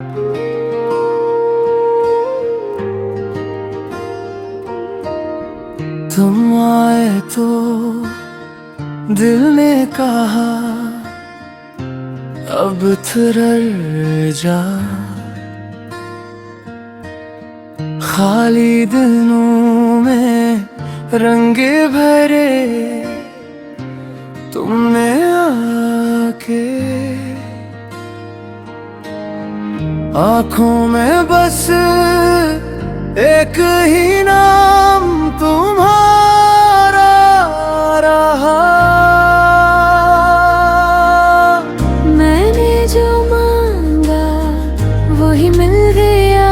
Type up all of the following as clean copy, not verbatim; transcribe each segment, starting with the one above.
तुम आए तो दिल ने कहा अब थरर जा, खाली दिनों में रंगे भरे तुमने आके, आँखों में बस एक ही नाम तुम्हारा रहा। मैंने जो मांगा वही मिल गया,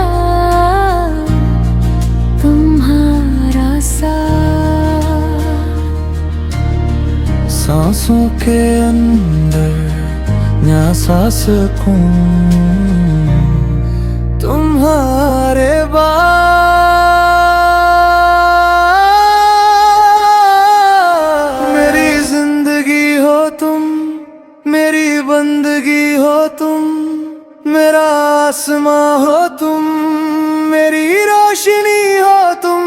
तुम्हारा साथ। सांसों के अंदर न्यासा सुकून तुम्हारे बाद। मेरी जिंदगी हो तुम, मेरी बंदगी हो तुम, मेरा आसमां हो तुम, मेरी रोशनी हो तुम,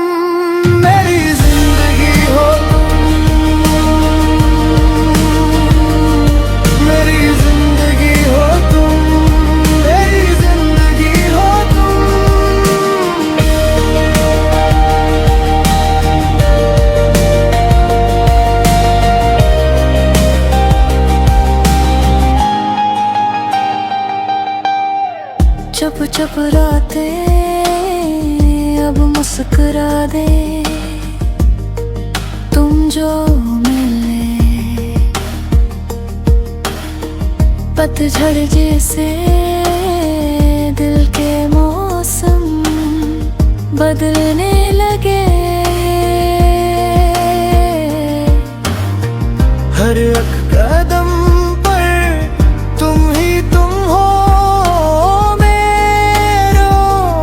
मेरी जिंदगी हो तुम, मेरी जिंदगी हो तुम, मेरी जिंदगी हो तुम। चुप चुप रातें अब मुस्कुरा दे, तुम जो मिले पतझड़ जैसे दिल के मौसम बदलने लगे। हर एक कदम पर तुम ही तुम हो,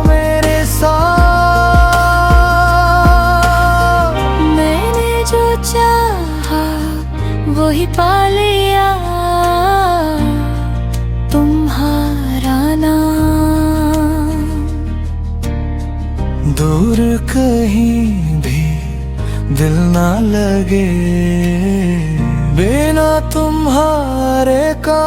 मेरे साथ। मैंने जो चाहा वही पा लिया, तुम्हारा नाम। दूर कहीं भी दिल ना लगे बिना तुम्हारे का।